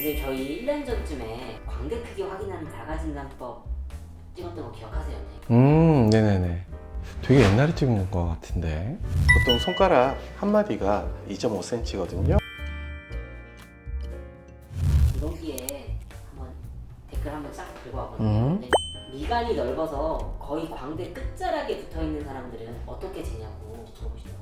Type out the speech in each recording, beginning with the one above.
근데 저희 1년 전쯤에 광대 크기 확인하는 자가진단법 찍었던 거 기억하세요? 네네네. 되게 옛날에 찍은 것 같은데. 보통 손가락 한 마디가 2.5cm거든요. 이번 기회에 한번 댓글 한번 쫙 들고 왔거든요. 음. 근데 미간이 넓어서 거의 광대 끝자락에 붙어있는 사람들은 어떻게 재냐고 물어보시더라고요.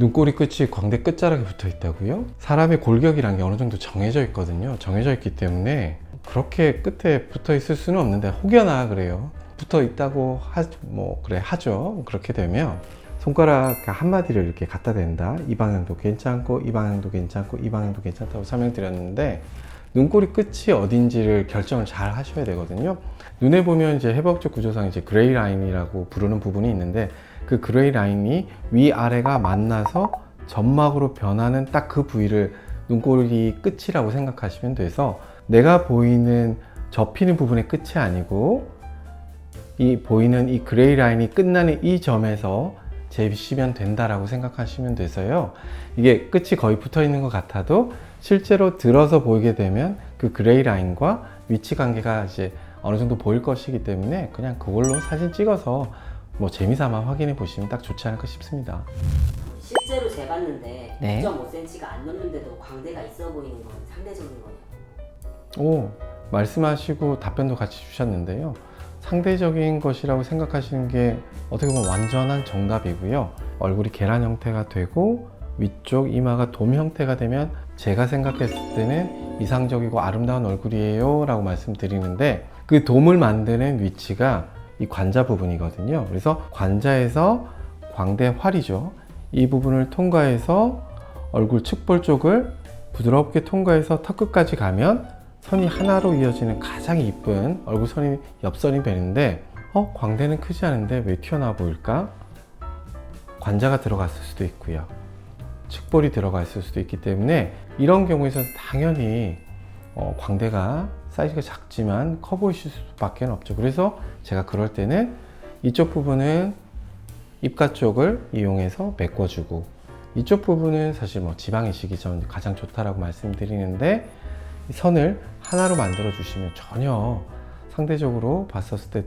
눈꼬리 끝이 광대 끝자락에 붙어 있다고요? 사람의 골격이란 게 어느 정도 정해져 있거든요. 정해져 있기 때문에 그렇게 끝에 붙어 있을 수는 없는데 혹여나 그래요. 붙어 있다고 하죠. 그렇게 되면 손가락 한 마디를 이렇게 갖다 댄다. 이 방향도 괜찮고 이 방향도 괜찮고 이 방향도 괜찮다고 설명드렸는데 눈꼬리 끝이 어딘지를 결정을 잘 하셔야 되거든요. 눈에 보면 이제 해부학적 구조상 이제 그레이 라인이라고 부르는 부분이 있는데 그 그레이 라인이 위아래가 만나서 점막으로 변하는 딱 그 부위를 눈꼬리 끝이라고 생각하시면 돼서 내가 보이는 접히는 부분의 끝이 아니고 이 보이는 이 그레이 라인이 끝나는 이 점에서 재시면 된다라고 생각하시면 돼서요. 이게 끝이 거의 붙어 있는 것 같아도 실제로 들어서 보이게 되면 그 그레이 라인과 위치 관계가 이제 어느 정도 보일 것이기 때문에 그냥 그걸로 사진 찍어서 뭐 재미삼아 확인해 보시면 딱 좋지 않을까 싶습니다. 실제로 재봤는데 네. 2.5cm가 안 넘는데도 광대가 있어 보이는 건 상대적인 거예요. 오, 말씀하시고 답변도 같이 주셨는데요. 상대적인 것이라고 생각하시는 게 어떻게 보면 완전한 정답이고요. 얼굴이 계란 형태가 되고 위쪽 이마가 돔 형태가 되면 제가 생각했을 때는 이상적이고 아름다운 얼굴이에요 라고 말씀드리는데 그 돔을 만드는 위치가 이 관자 부분이거든요. 그래서 관자에서 광대 활이죠. 이 부분을 통과해서 얼굴 측볼 쪽을 부드럽게 통과해서 턱 끝까지 가면 선이 하나로 이어지는 가장 이쁜 얼굴 선이 옆선이 되는데 광대는 크지 않은데 왜 튀어나와 보일까? 관자가 들어갔을 수도 있고요. 측볼이 들어갔을 수도 있기 때문에 이런 경우에서는 당연히 광대가 사이즈가 작지만 커 보이실 수밖에 없죠. 그래서 제가 그럴 때는 이쪽 부분은 입가 쪽을 이용해서 메꿔주고 이쪽 부분은 사실 뭐 지방 이식이 전 가장 좋다라고 말씀드리는데 이 선을 하나로 만들어 주시면 전혀 상대적으로 봤었을 때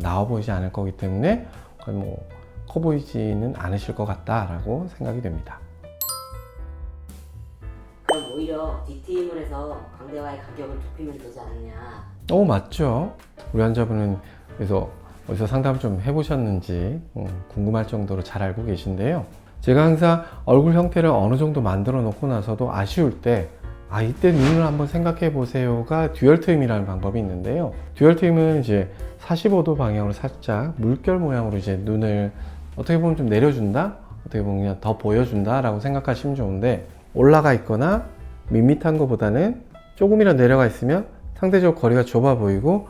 나와 보이지 않을 거기 때문에 거의 커 보이지는 않으실 것 같다라고 생각이 됩니다. 그럼 오히려 뒤트임을 해서 광대와의 간격을 좁히면 되지 않느냐. 맞죠. 우리 환자분은 그래서 어디서 상담을 좀 해보셨는지 궁금할 정도로 잘 알고 계신데요. 제가 항상 얼굴 형태를 어느 정도 만들어 놓고 나서도 아쉬울 때 이때 눈을 한번 생각해 보세요가 듀얼 트임이라는 방법이 있는데요. 듀얼 트임은 이제 45도 방향으로 살짝 물결 모양으로 이제 눈을 어떻게 보면 좀 내려준다? 어떻게 보면 그냥 더 보여준다 라고 생각하시면 좋은데 올라가 있거나 밋밋한 것보다는 조금이라도 내려가 있으면 상대적으로 거리가 좁아 보이고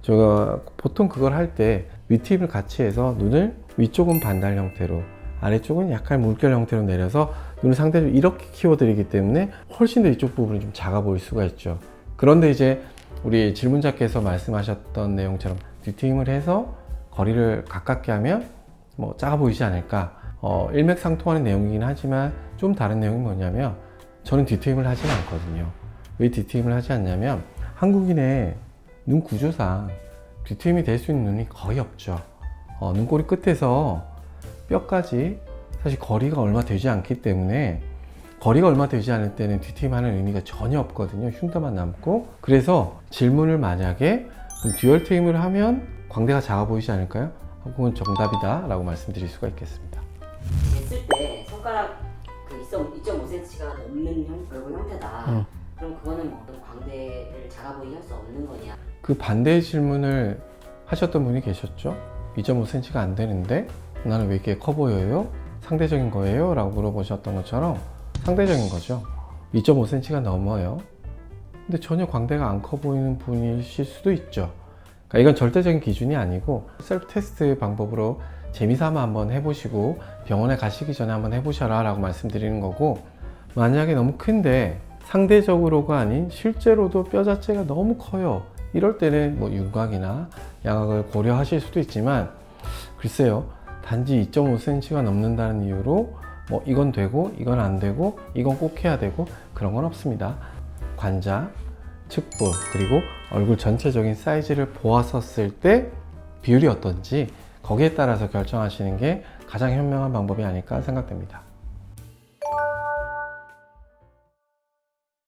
제가 보통 그걸 할 때 윗트임을 같이 해서 눈을 위쪽은 반달 형태로 아래쪽은 약간 물결 형태로 내려서 눈을 상대적으로 이렇게 키워드리기 때문에 훨씬 더 이쪽 부분이 좀 작아 보일 수가 있죠. 그런데 이제 우리 질문자께서 말씀하셨던 내용처럼 뒤트임을 해서 거리를 가깝게 하면 작아 보이지 않을까. 일맥상통하는 내용이긴 하지만 좀 다른 내용이 뭐냐면 저는 뒤트임을 하지는 않거든요. 왜 뒤트임을 하지 않냐면 한국인의 눈 구조상 뒤트임이 될 수 있는 눈이 거의 없죠. 눈꼬리 끝에서 뼈까지 사실 거리가 얼마 되지 않기 때문에 거리가 얼마 되지 않을 때는 뒤트임 하는 의미가 전혀 없거든요. 흉터만 남고. 그래서 질문을 만약에 듀얼 트임을 하면 광대가 작아 보이지 않을까요? 그건 정답이다 라고 말씀드릴 수가 있겠습니다. 쟀을 때 손가락 2.5cm가 넘는 얼굴 형태다. 그럼 그거는 어떤 광대를 작아 보이게 할 수 없는 거냐? 그 반대의 질문을 하셨던 분이 계셨죠. 2.5cm가 안 되는데 나는 왜 이렇게 커 보여요? 상대적인 거예요? 라고 물어보셨던 것처럼 상대적인 거죠. 2.5cm가 넘어요. 근데 전혀 광대가 안 커 보이는 분이실 수도 있죠. 그러니까 이건 절대적인 기준이 아니고 셀프 테스트 방법으로 재미삼아 한번 해보시고 병원에 가시기 전에 한번 해보셔라 라고 말씀드리는 거고, 만약에 너무 큰데 상대적으로가 아닌 실제로도 뼈 자체가 너무 커요. 이럴 때는 윤곽이나 양악을 고려하실 수도 있지만 글쎄요, 단지 2.5cm가 넘는다는 이유로 이건 되고 이건 안 되고 이건 꼭 해야 되고 그런 건 없습니다. 관자, 측부, 그리고 얼굴 전체적인 사이즈를 보았었을 때 비율이 어떤지 거기에 따라서 결정하시는 게 가장 현명한 방법이 아닐까 생각됩니다.